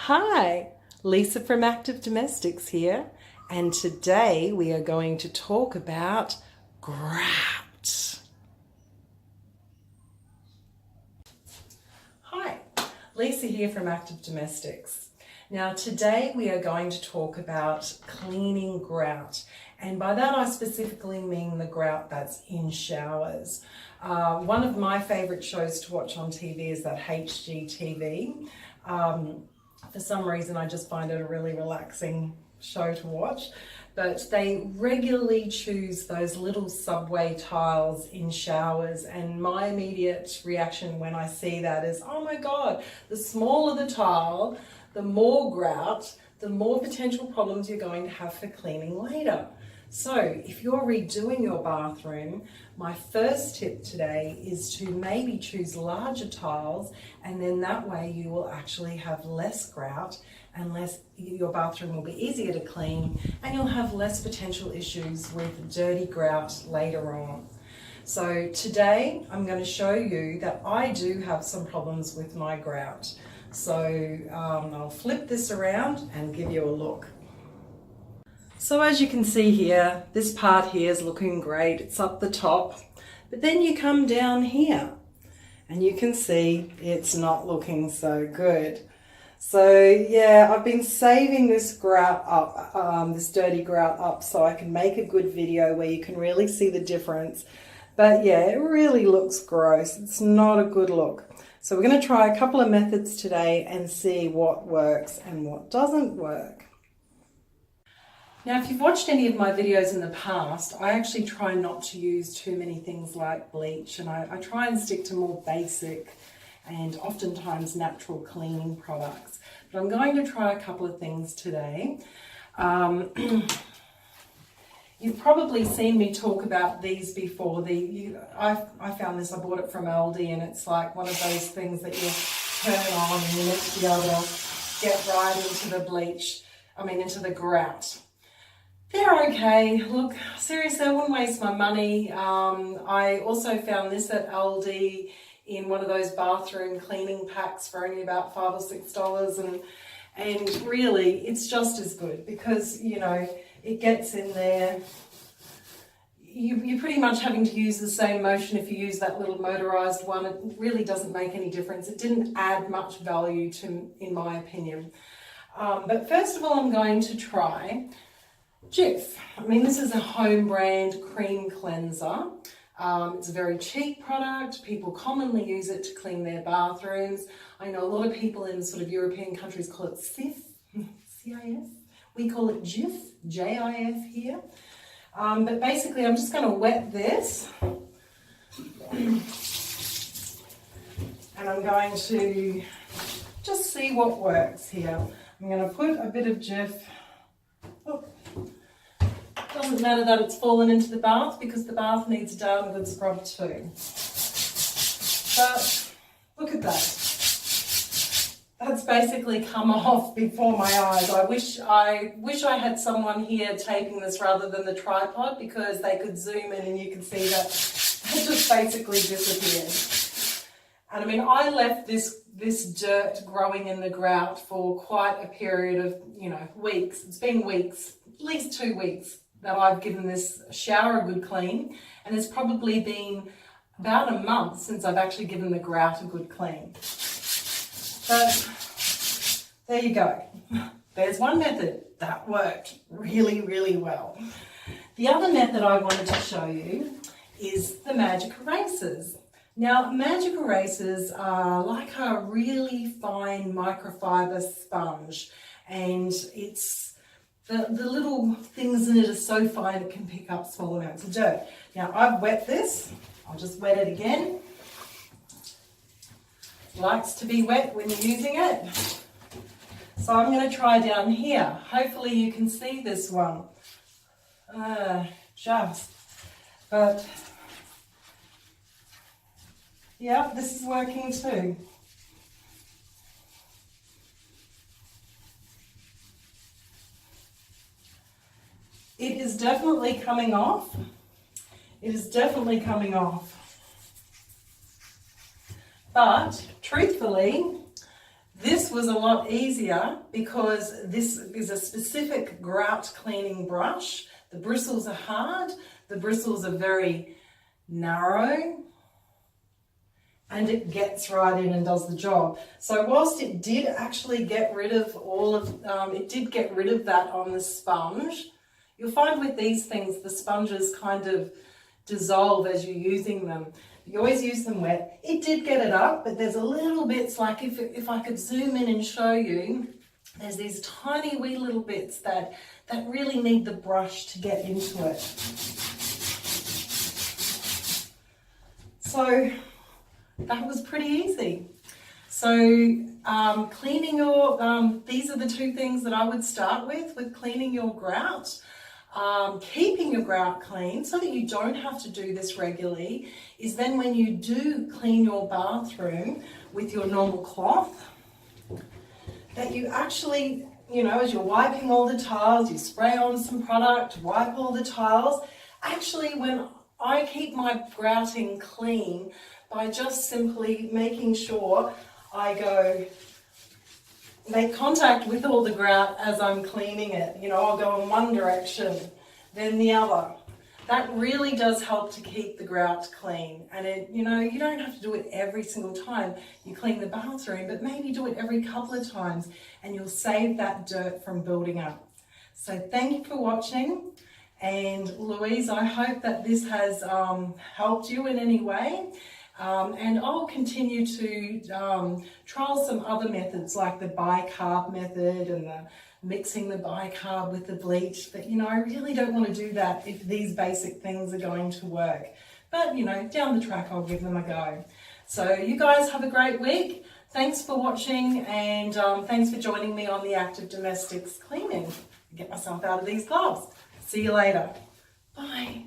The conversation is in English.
Hi, Lisa from Active Domestics here, and today we are going to talk about grout. Hi, Lisa here from Active Domestics. Now today we are going to talk about cleaning grout, and by that I specifically mean the grout that's in showers. One of my favourite shows to watch on TV is that HGTV. For some reason I just find it a really relaxing show to watch, but they regularly choose those little subway tiles in showers, and my immediate reaction when I see that is, oh my god, the smaller the tile, the more grout, the more potential problems you're going to have for cleaning later. So if you're redoing your bathroom, my first tip today is to maybe choose larger tiles, and then that way you will actually have less grout and your bathroom will be easier to clean, and you'll have less potential issues with dirty grout later on. So today I'm going to show you that I do have some problems with my grout. So I'll flip this around and give you a look. So as you can see here, this part here is looking great, it's up the top, but then you come down here and you can see it's not looking so good. So yeah, I've been saving this grout up, this dirty grout up, so I can make a good video where you can really see the difference. But yeah, it really looks gross, it's not a good look. So we're going to try a couple of methods today and see what works and what doesn't work. Now, if you've watched any of my videos in the past, I actually try not to use too many things like bleach, and I try and stick to more basic and oftentimes natural cleaning products. But I'm going to try a couple of things today. You've probably seen me talk about these before. I found this, I bought it from Aldi, and it's like one of those things that you turn on and you need to be able to get right into the bleach, into the grout. They're okay. Look, seriously, I wouldn't waste my money. I also found this at Aldi in one of those bathroom cleaning packs for only about $5 or $6, and really it's just as good because, you know, it gets in there. You're pretty much having to use the same motion if you use that little motorized one. It really doesn't make any difference. It didn't add much value in my opinion. But first of all, I'm going to try Jif. This is a home brand Creme Cleanser. It's a very cheap product. People commonly use it to clean their bathrooms. I know a lot of people in sort of European countries call it Cif, C-I-F. We call it Jif, J-I-F here. But basically I'm just going to wet this. And I'm going to just see what works here. I'm going to put a bit of Jif. Doesn't matter that it's fallen into the bath because the bath needs a damn good scrub too. But look at that. That's basically come off before my eyes. I wish I had someone here taping this rather than the tripod, because they could zoom in and you could see that it just basically disappeared. And I left this dirt growing in the grout for quite a period of, weeks. It's been weeks, at least 2 weeks, that I've given this shower a good clean, and it's probably been about a month since I've actually given the grout a good clean. But there you go. There's one method that worked really, really well. The other method I wanted to show you is the Magic Erasers. Now, Magic Erasers are like a really fine microfiber sponge, and the little things in it are so fine it can pick up small amounts of dirt. Now, I've wet this. I'll just wet it again. It likes to be wet when you're using it. So I'm going to try down here. Hopefully you can see this one. But yeah, this is working too. It is definitely coming off. It is definitely coming off. But truthfully, This was a lot easier because this is a specific grout cleaning brush. The bristles are hard, the bristles are very narrow, and it gets right in and does the job. So whilst it did actually get rid of that on the sponge, you'll find with these things the sponges kind of dissolve as you're using them. You always use them wet. It did get it up, but there's a little bits, like if I could zoom in and show you, there's these tiny wee little bits that really need the brush to get into it. So that was pretty easy. So cleaning your, these are the two things that I would start with cleaning your grout. Keeping your grout clean so that you don't have to do this regularly is then when you do clean your bathroom with your normal cloth, that you actually, you know, as you're wiping all the tiles, you spray on some product, wipe all the tiles. Actually, when I keep my grouting clean by just simply making sure I make contact with all the grout as I'm cleaning it. You know, I'll go in one direction, then the other. That really does help to keep the grout clean. And it, you know, you don't have to do it every single time you clean the bathroom, but maybe do it every couple of times and you'll save that dirt from building up. So thank you for watching. And Louise, I hope that this has helped you in any way. And I'll continue to trial some other methods like the bicarb method and the mixing the bicarb with the bleach. But, you know, I really don't want to do that if these basic things are going to work. But, you know, down the track, I'll give them a go. So you guys have a great week. Thanks for watching, and thanks for joining me on the Active Domestics cleaning. Get myself out of these gloves. See you later. Bye.